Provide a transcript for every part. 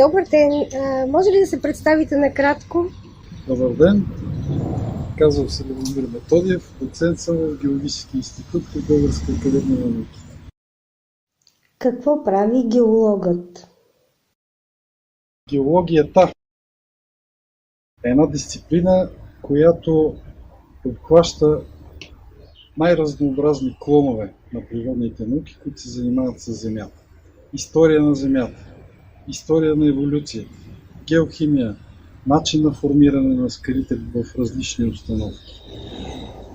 Добър ден! Може ли да се представите накратко? Добър ден! Казвам се Любомир Методиев, доцент съм в Геологически институт при Българска академия на науките. Какво прави геологът? Геологията е една дисциплина, която обхваща най-разнообразни клонове на природните науки, които се занимават с Земята. История на Земята, история на еволюцията, геохимия, начин на формиране на скалите в различни установки.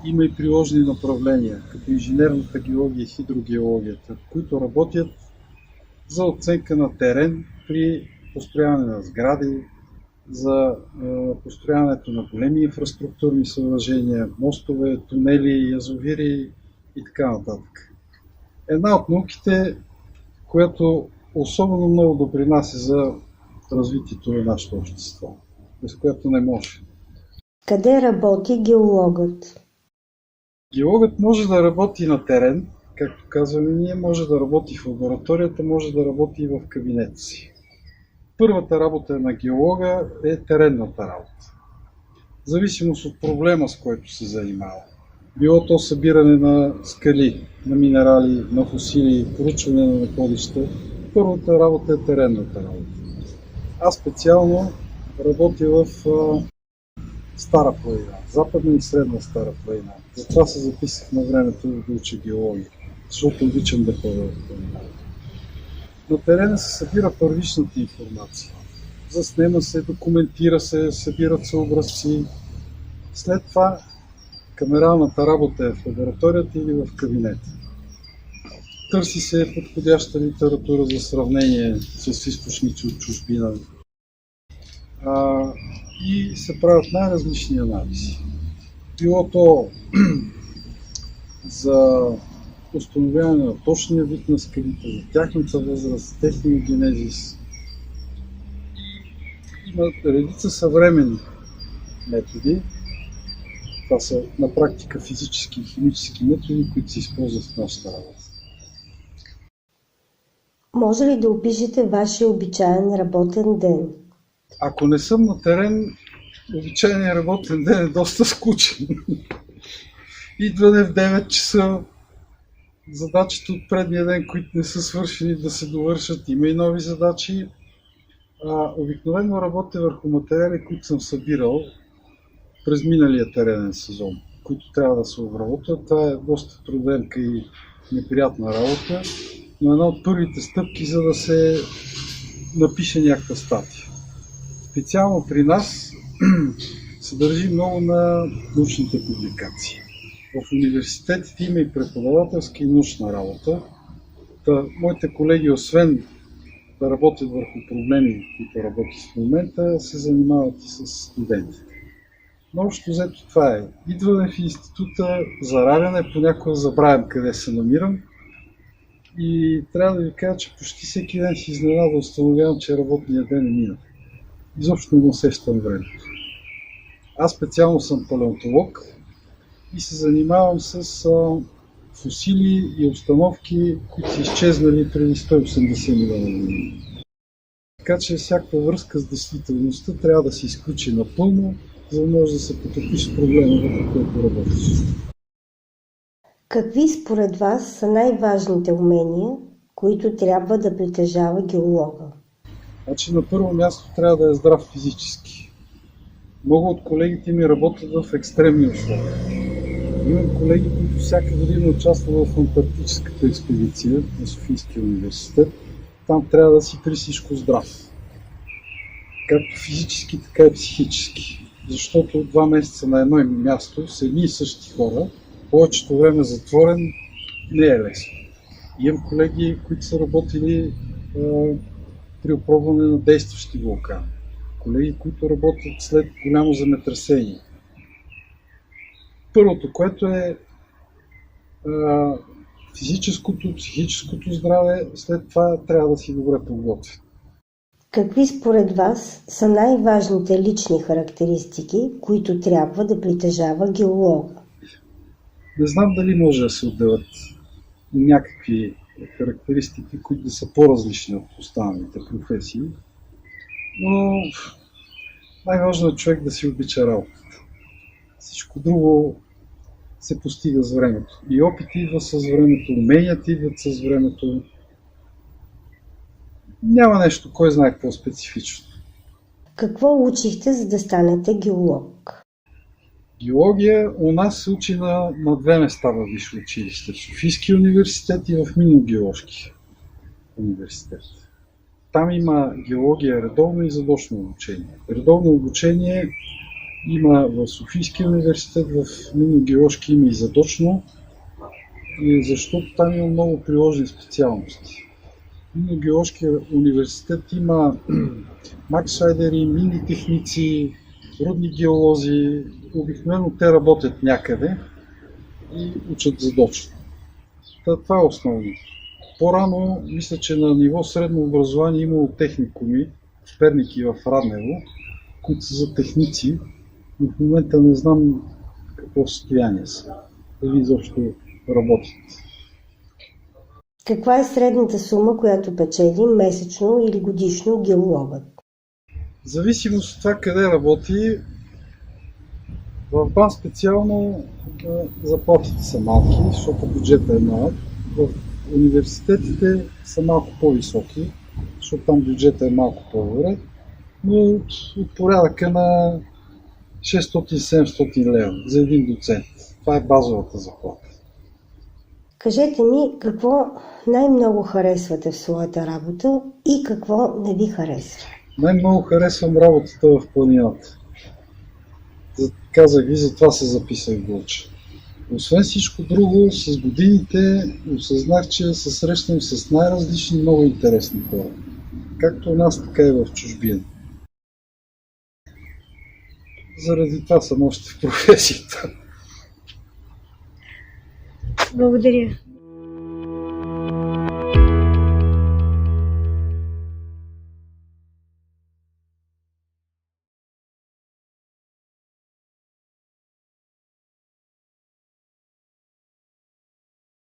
Има и приложни направления, като инженерната геология и хидрогеологията, които работят за оценка на терен при построяване на сгради, за построяването на големи инфраструктурни съоръжения, мостове, тунели, язовири и така нататък. Една от науките, която особено много допринася за развитието на нашето общество, без което не може. Къде работи геологът? Геологът може да работи на терен, както казваме ние, може да работи в лабораторията, може да работи и в кабинета си. Първата работа на геолога е теренната работа. В зависимост от проблема, с който се занимава. Било то събиране на скали, на минерали, на фосили, проучване на находища, първата работа е теренната работа. Аз специално работя в Стара планина, западна и средна Стара планина. Затова се записах на времето да уча геология, защото обичам да ходя в планината. На терена се събира първичната информация. Заснема се, документира се, събират се образци. След това камералната работа е в лабораторията или в кабинета. Търси се подходяща литература за сравнение с източници от чужбина. И се правят най-различни анализи. Било то за установяване на точния вид на скалите, за тяхната възраст, техния генезис. Има редица съвременни методи. Това са на практика физически и химически методи, които се използват в нашата работа. Може ли да опишете вашия обичаен работен ден? Ако не съм на терен, обичайният работен ден е доста скучен. Идване в 9 часа, задачите от предния ден, които не са свършени, да се довършат. Има и нови задачи. Обикновено работя върху материали, които съм събирал през миналия теренен сезон, които трябва да се обработват. Това е доста труденка и неприятна работа, но една от първите стъпки, за да се напише някаква статия. Специално при нас се държи много на научните публикации. В университетите има и преподавателска и научна работа. Моите колеги, освен да работят върху проблеми, които работят в момента, се занимават и с студентите. Но общо взето това е. Идване в института, заравяне, понякога забравям къде се намирам и трябва да ви кажа, че почти всеки ден се изненада, установявам, че работният ден е минал. Изобщо не усещам времето. Аз специално съм палеонтолог и се занимавам с фосили и обстановки, които са изчезнали преди 180 милиона години. Така че всяка връзка с действителността трябва да се изключи напълно, за да може да се потопиш с проблема, върху който работиш. Какви според вас са най-важните умения, които трябва да притежава геолога? Значи на първо място трябва да е здрав физически. Много от колегите ми работят в екстремни условия. Имам колеги, които всяка година участват в антарктическата експедиция на Софийския университет. Там трябва да си при всичко здрав. Както физически, така и психически. Защото 2 месеца на едно място с едни и същи хора, повечето време затворен, не е лесно. Имам колеги, които са работили при опробване на действащи вулкани. Колеги, които работят след голямо земетресение. Първото, което е физическото, психическото здраве, след това трябва да си добре подготвен. Какви според вас са най-важните лични характеристики, които трябва да притежава геолога? Не знам дали може да се отделят някакви характеристики, които да са по-различни от останалите професии, но най-важно е човек да си обича работата. Всичко друго се постига с времето. И опит идва с времето, уменията идват с времето. Няма нещо, кой знае какво специфично. Какво учихте, за да станете геолог? Геология у нас се учи на две места във висше училище. В Софийския университет и в Минно-геоложки университет. Там има геология редовно и задочно обучение. Редовно обучение има в Софийския университет, в Минно-геоложки има и задочно, защото там има много приложни специалности. Минно-геоложкия университет има максайдери, мини техници, рудни геолози. Обикновено те работят някъде и учат задочно. Това е основното. По-рано, мисля, че на ниво средно образование имало техникуми в Перник и в Раднево, които са за техници, но в момента не знам какво състояние са. Дали изобщо работят. Каква е средната сума, която печели месечно или годишно геологът? В зависимост от това къде работи, в БАН специално заплатите са малки, защото бюджетът е малък. В университетите са малко по-високи, защото там бюджетът е малко по-добре, но от порядъка на 600-700 лева за един доцент. Това е базовата заплата. Кажете ми какво най-много харесвате в своята работа и какво не ви харесва. Най-много харесвам работата в планината. Казах ви, затова се записах в Гулча. Освен всичко друго, с годините осъзнах, че се срещам с най-различни, много интересни хора. Както у нас, така и в чужбина. Заради това съм още в професията. Благодаря.